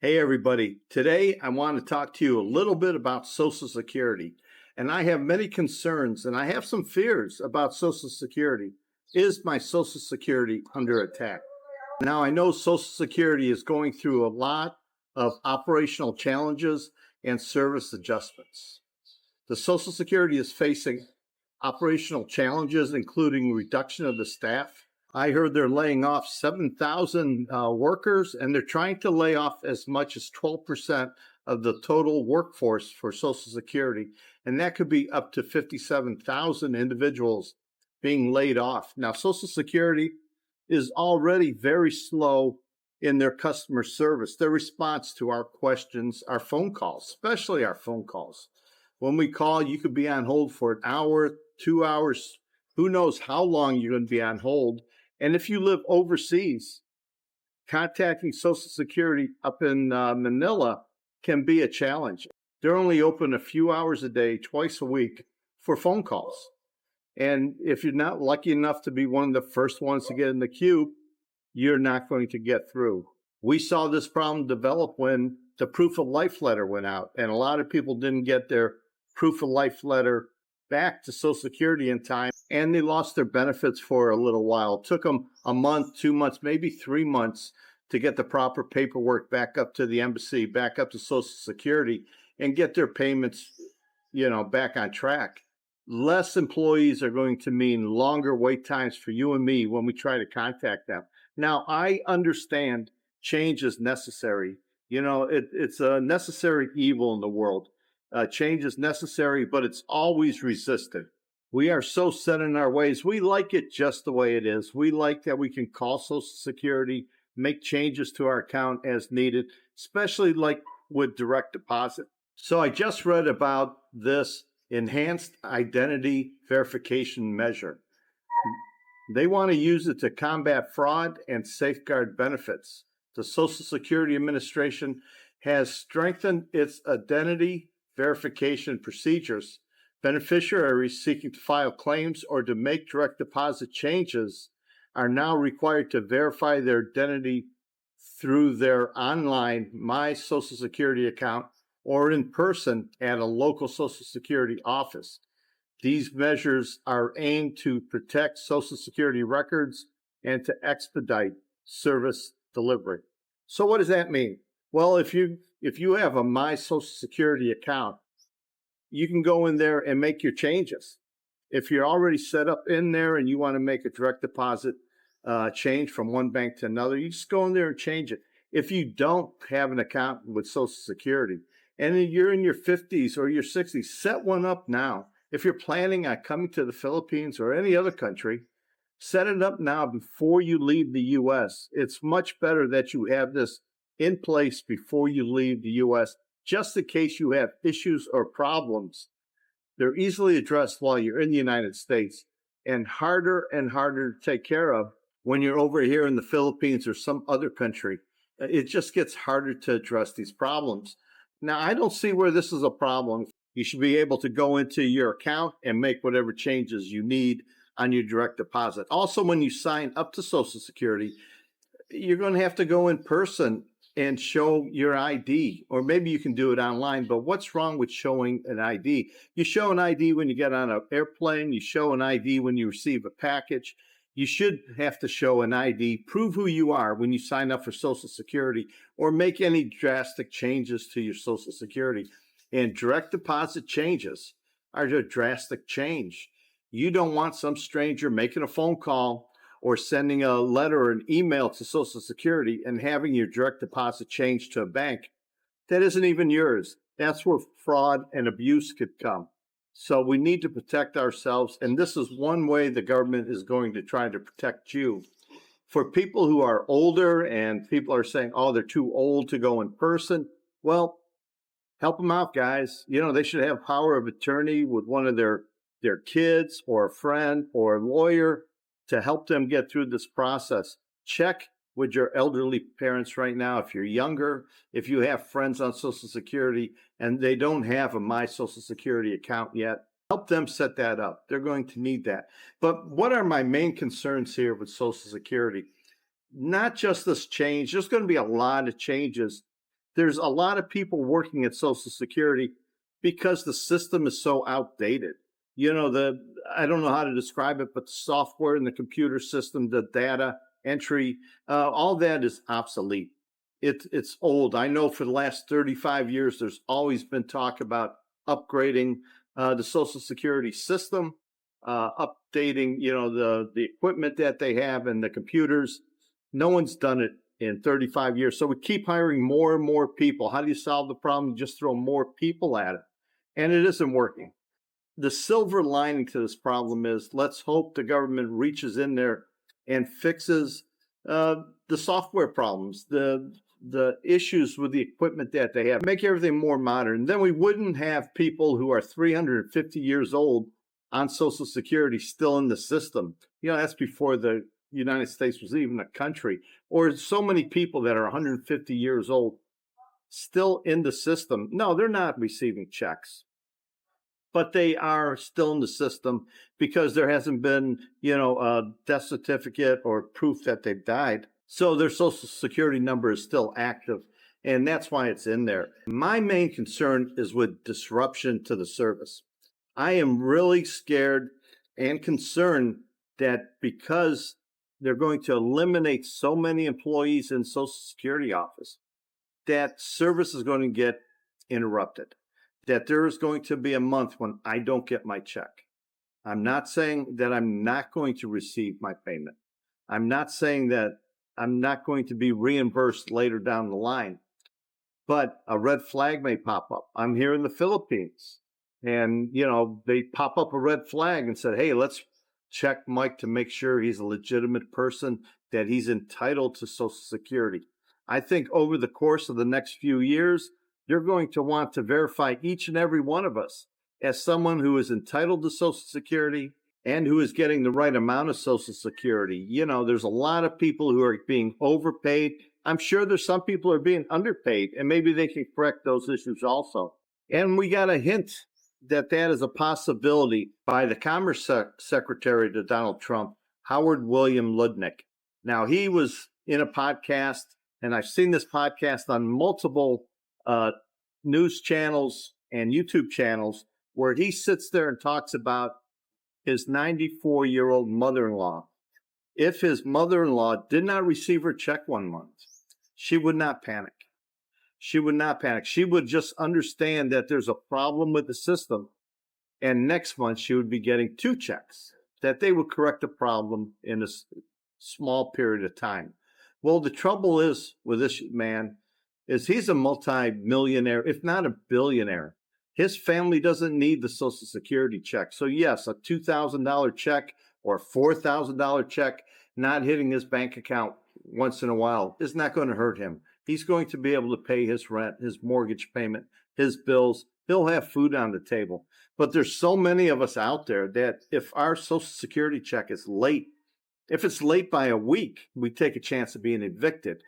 Hey, everybody. Today, I want to talk to you a little bit about Social Security. And I have many concerns and I have some fears about Social Security. Is my Social Security under attack? Now, I know Social Security is going through a lot of operational challenges and service adjustments. The Social Security is facing operational challenges, including reduction of the staff. I heard they're laying off 7,000 workers, and they're trying to lay off as much as 12% of the total workforce for Social Security. And that could be up to 57,000 individuals being laid off. Now, Social Security is already very slow in their customer service, their response to our questions, our phone calls, especially our phone calls. When we call, you could be on hold for an hour, 2 hours, who knows how long you're going to be on hold. And if you live overseas, contacting Social Security up in Manila can be a challenge. They're only open a few hours a day, twice a week for phone calls. And if you're not lucky enough to be one of the first ones to get in the queue, you're not going to get through. We saw this problem develop when the proof of life letter went out, and a lot of people didn't get their proof of life letter back to Social Security in time, and they lost their benefits for a little while. It took them a month, 2 months, maybe 3 months to get the proper paperwork back up to the embassy, back up to Social Security, and get their payments, back on track. Less employees are going to mean longer wait times for you and me when we try to contact them. Now, I understand change is necessary. It's a necessary evil in the world. Change is necessary, but it's always resisted. We are so set in our ways. We like it just the way it is. We like that we can call Social Security, make changes to our account as needed, especially like with direct deposit. So I just read about this enhanced identity verification measure. They want to use it to combat fraud and safeguard benefits. The Social Security Administration has strengthened its identity verification procedures. Beneficiaries seeking to file claims or to make direct deposit changes are now required to verify their identity through their online My Social Security account or in person at a local Social Security office. These measures are aimed to protect Social Security records and to expedite service delivery. So what does that mean? Well, if you have a My Social Security account, you can go in there and make your changes. If you're already set up in there and you want to make a direct deposit change from one bank to another, you just go in there and change it. If you don't have an account with Social Security and you're in your 50s or your 60s, set one up now. If you're planning on coming to the Philippines or any other country, set it up now before you leave the U.S. It's much better that you have this in place before you leave the U.S., just in case you have issues or problems. They're easily addressed while you're in the United States and harder to take care of when you're over here in the Philippines or some other country. It just gets harder to address these problems. Now, I don't see where this is a problem. You should be able to go into your account and make whatever changes you need on your direct deposit. Also, when you sign up to Social Security, you're going to have to go in person and show your ID, or maybe you can do it online. But what's wrong with showing an ID? You show an ID when you get on an airplane. You show an ID when you receive a package. You should have to show an ID, prove who you are when you sign up for Social Security or make any drastic changes to your Social Security. And direct deposit changes are a drastic change. You don't want some stranger making a phone call or sending a letter or an email to Social Security and having your direct deposit changed to a bank that isn't even yours. That's where fraud and abuse could come. So we need to protect ourselves, and this is one way the government is going to try to protect you. For people who are older and people are saying, oh, they're too old to go in person, well, help them out, guys. They should have power of attorney with one of their kids or a friend or a lawyer to help them get through this process. Check with your elderly parents right now. If you're younger, if you have friends on Social Security and they don't have a My Social Security account yet, help them set that up. They're going to need that. But what are my main concerns here with Social Security? Not just this change. There's going to be a lot of changes There's a lot of people working at Social Security because the system is so outdated. You know, I don't know how to describe it, but the software and the computer system, the data entry, all that is obsolete. It's old. I know for the last 35 years, there's always been talk about upgrading the Social Security system, updating, the equipment that they have and the computers. No one's done it in 35 years. So we keep hiring more and more people. How do you solve the problem? You just throw more people at it. And it isn't working. The silver lining to this problem is let's hope the government reaches in there and fixes the software problems, the issues with the equipment that they have, make everything more modern. Then we wouldn't have people who are 350 years old on Social Security still in the system. That's before the United States was even a country, or so many people that are 150 years old still in the system. No, they're not receiving checks, but they are still in the system because there hasn't been, a death certificate or proof that they've died. So their Social Security number is still active, and that's why it's in there. My main concern is with disruption to the service. I am really scared and concerned that because they're going to eliminate so many employees in Social Security office, that service is going to get interrupted, that there is going to be a month when I don't get my check. I'm not saying that I'm not going to receive my payment. I'm not saying that I'm not going to be reimbursed later down the line, but a red flag may pop up. I'm here in the Philippines and, they pop up a red flag and said, hey, let's check Mike to make sure he's a legitimate person, that he's entitled to Social Security. I think over the course of the next few years, you're going to want to verify each and every one of us as someone who is entitled to Social Security and who is getting the right amount of Social Security. There's a lot of people who are being overpaid. I'm sure there's some people who are being underpaid, and maybe they can correct those issues also. And we got a hint that is a possibility by the Commerce Secretary to Donald Trump, Howard William Lutnick. Now, he was in a podcast, and I've seen this podcast on multiple news channels and YouTube channels, where he sits there and talks about his 94-year-old mother-in-law. If his mother-in-law did not receive her check one month, she would not panic. She would not panic. She would just understand that there's a problem with the system, and next month she would be getting 2 checks, that they would correct the problem in a small period of time. Well, the trouble is with this man is he's a multi-millionaire, if not a billionaire. His family doesn't need the Social Security check. So yes, a $2,000 check or a $4,000 check not hitting his bank account once in a while is not going to hurt him. He's going to be able to pay his rent, his mortgage payment, his bills. He'll have food on the table. But there's so many of us out there that if our Social Security check is late, if it's late by a week, we take a chance of being evicted.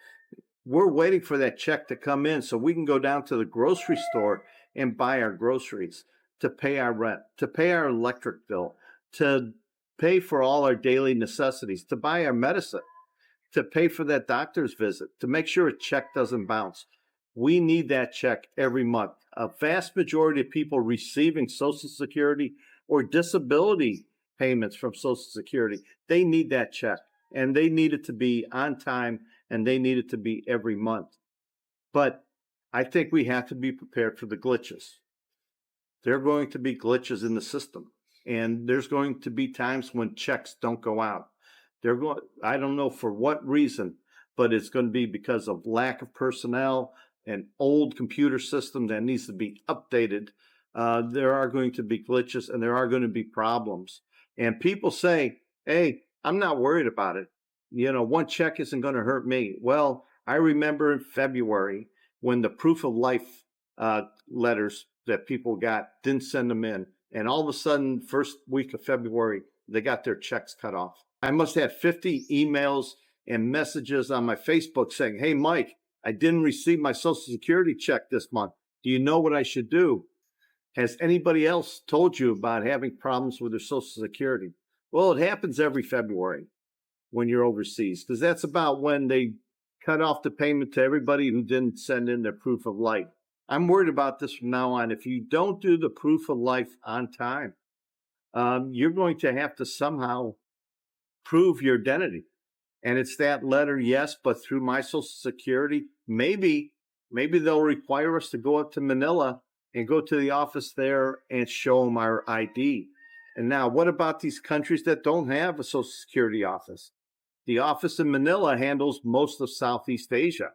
We're waiting for that check to come in so we can go down to the grocery store and buy our groceries, to pay our rent, to pay our electric bill, to pay for all our daily necessities, to buy our medicine, to pay for that doctor's visit, to make sure a check doesn't bounce. We need that check every month. A vast majority of people receiving Social Security or disability payments from Social Security, they need that check, and they need it to be on time, and they need it to be every month. But I think we have to be prepared for the glitches. There are going to be glitches in the system, and there's going to be times when checks don't go out. I don't know for what reason, but it's going to be because of lack of personnel, an old computer system that needs to be updated. There are going to be glitches, and there are going to be problems. And people say, hey, I'm not worried about it. 1 check isn't going to hurt me. Well, I remember in February when the proof of life letters that people got didn't send them in. And all of a sudden, first week of February, they got their checks cut off. I must have 50 emails and messages on my Facebook saying, hey, Mike, I didn't receive my Social Security check this month. Do you know what I should do? Has anybody else told you about having problems with their Social Security? Well, it happens every February when you're overseas, because that's about when they cut off the payment to everybody who didn't send in their proof of life. I'm worried about this from now on. If you don't do the proof of life on time, you're going to have to somehow prove your identity. And it's that letter, yes, but through my Social Security, maybe they'll require us to go up to Manila and go to the office there and show them our ID. And now, what about these countries that don't have a Social Security office? The office in Manila handles most of Southeast Asia.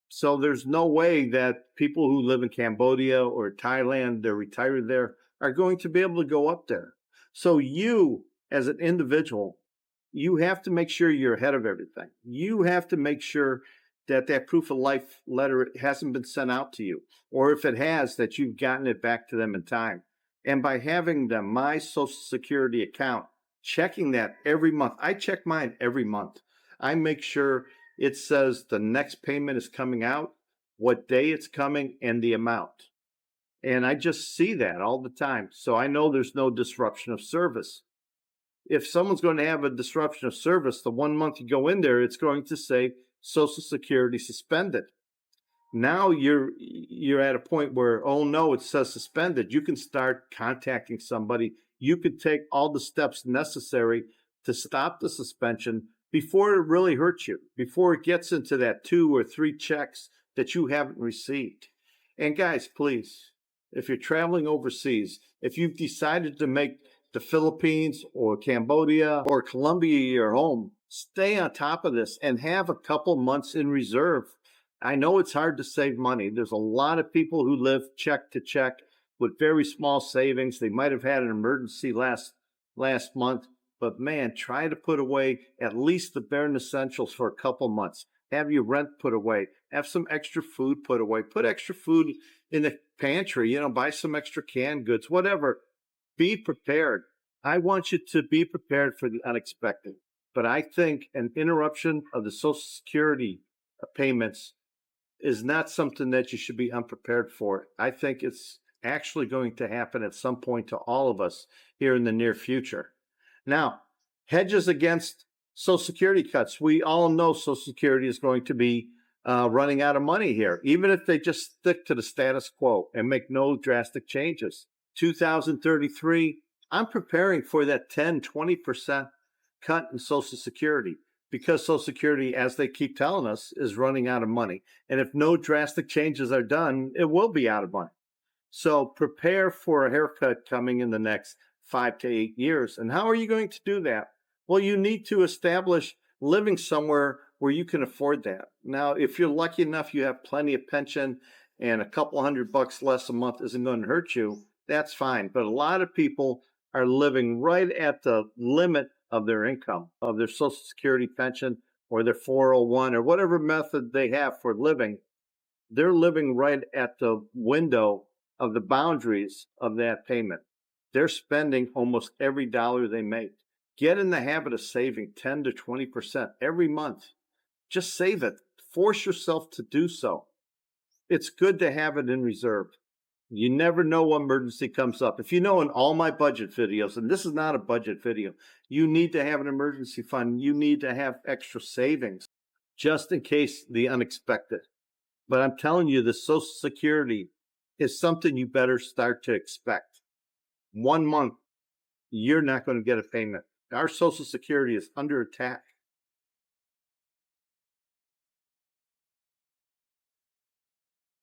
So there's no way that people who live in Cambodia or Thailand, they're retired there, are going to be able to go up there. So you, as an individual, you have to make sure you're ahead of everything. You have to make sure that that proof of life letter hasn't been sent out to you, or if it has, that you've gotten it back to them in time. And by having the My Social Security account, checking that every month, I check mine every month. I make sure it says the next payment is coming out, what day it's coming, and the amount. And I just see that all the time. So I know there's no disruption of service. If someone's going to have a disruption of service, the 1 month you go in there, it's going to say Social Security suspended. Now you're at a point where, oh no, it says suspended. You can start contacting somebody. You could take all the steps necessary to stop the suspension before it really hurts you, before it gets into that 2 or 3 checks that you haven't received. And guys, please, if you're traveling overseas, if you've decided to make the Philippines or Cambodia or Colombia your home, stay on top of this and have a couple months in reserve. I know it's hard to save money. There's a lot of people who live check to check with very small savings. They might have had an emergency last month, but man, try to put away at least the bare essentials for a couple months. Have your rent put away. Have some extra food put away. Put extra food in the pantry, buy some extra canned goods, whatever. Be prepared. I want you to be prepared for the unexpected. But I think an interruption of the Social Security payments is not something that you should be unprepared for. I think it's actually going to happen at some point to all of us here in the near future. Now, hedges against Social Security cuts. We all know Social Security is going to be running out of money here, even if they just stick to the status quo and make no drastic changes. 2033, I'm preparing for that 10, 20% cut in Social Security because Social Security, as they keep telling us, is running out of money. And if no drastic changes are done, it will be out of money. So prepare for a haircut coming in the next 5 to 8 years. And how are you going to do that? Well, you need to establish living somewhere where you can afford that. Now, if you're lucky enough, you have plenty of pension and a couple $100 less a month isn't going to hurt you, that's fine. But a lot of people are living right at the limit of their income, of their Social Security pension or their 401 or whatever method they have for living. They're living right at the window of the boundaries of that payment. They're spending almost every dollar they make. Get in the habit of saving 10 to 20% every month. Just save it. Force yourself to do so. It's good to have it in reserve. You never know what emergency comes up. If you know in all my budget videos, and this is not a budget video, you need to have an emergency fund. You need to have extra savings just in case the unexpected. But I'm telling you, the Social Security is something you better start to expect. 1 month, you're not going to get a payment. Our Social Security is under attack.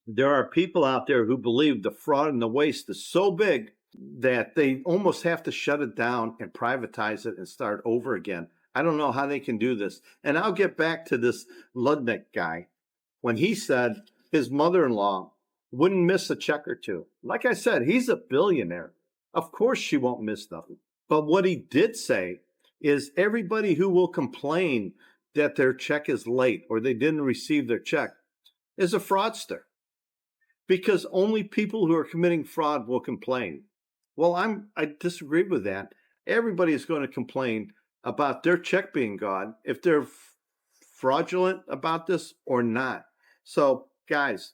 There are people out there who believe the fraud and the waste is so big that they almost have to shut it down and privatize it and start over again. I don't know how they can do this. And I'll get back to this Ludnick guy when he said his mother-in-law wouldn't miss a check or two. Like I said, he's a billionaire. Of course she won't miss nothing. But what he did say is everybody who will complain that their check is late or they didn't receive their check is a fraudster, because only people who are committing fraud will complain. Well, I disagree with that. Everybody is going to complain about their check being gone if they're fraudulent about this or not. So, guys,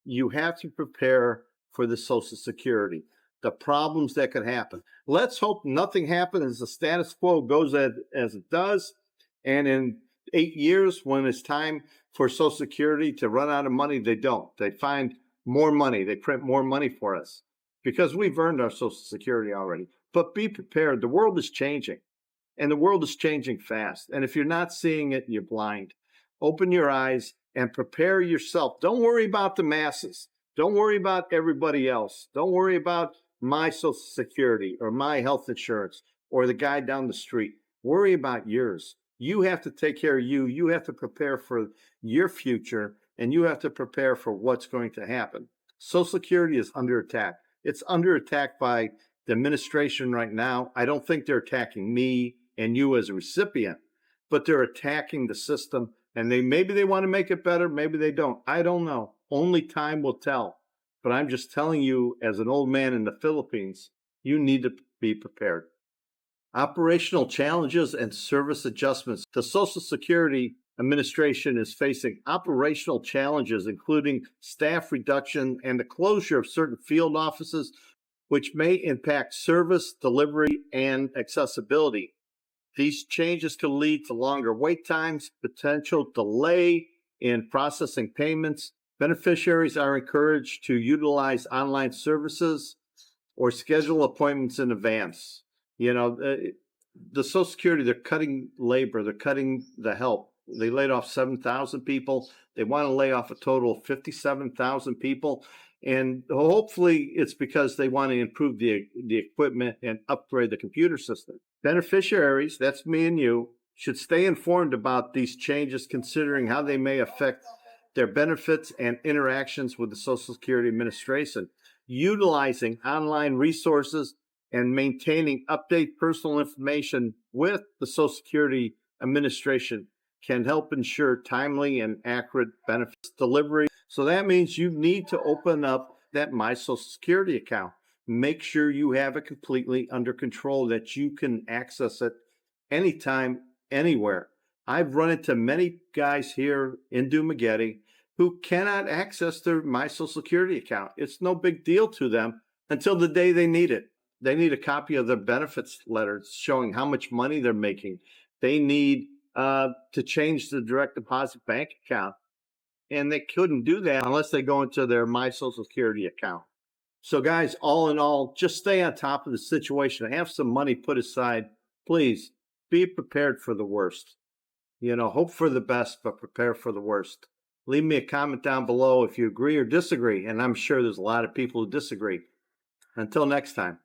you have to prepare for the Social Security, the problems that could happen. Let's hope nothing happens as the status quo goes as it does. And in 8 years, when it's time for Social Security to run out of money, they don't. They find more money. They print more money for us because we've earned our Social Security already. But be prepared. The world is changing, and the world is changing fast. And if you're not seeing it, you're blind. Open your eyes and prepare yourself. Don't worry about the masses. Don't worry about everybody else. Don't worry about my Social Security or my health insurance or the guy down the street. Worry about yours. You have to take care of you. You have to prepare for your future, and you have to prepare for what's going to happen. Social Security is under attack. It's under attack by the administration right now. I don't think they're attacking me and you as a recipient, but they're attacking the system, and maybe they want to make it better, maybe they don't. I don't know. Only time will tell. But I'm just telling you, as an old man in the Philippines, you need to be prepared. Operational challenges and service adjustments. The Social Security Administration is facing operational challenges, including staff reduction and the closure of certain field offices, which may impact service, delivery, and accessibility. These changes could lead to longer wait times, potential delay in processing payments. Beneficiaries are encouraged to utilize online services or schedule appointments in advance. The Social Security, they're cutting labor, they're cutting the help. They laid off 7,000 people. They want to lay off a total of 57,000 people. And hopefully it's because they want to improve the equipment and upgrade the computer system. Beneficiaries, that's me and you, should stay informed about these changes, considering how they may affect their benefits and interactions with the Social Security Administration. Utilizing online resources and maintaining update personal information with the Social Security Administration can help ensure timely and accurate benefits delivery. So that means you need to open up that My Social Security account. Make sure you have it completely under control, that you can access it anytime, anywhere. I've run into many guys here in Dumaguete who cannot access their My Social Security account. It's no big deal to them until the day they need it. They need a copy of their benefits letters showing how much money they're making. They need to change the direct deposit bank account, and they couldn't do that unless they go into their My Social Security account. So guys, all in all, just stay on top of the situation. Have some money put aside. Please be prepared for the worst. Hope for the best, but prepare for the worst. Leave me a comment down below if you agree or disagree, and I'm sure there's a lot of people who disagree. Until next time.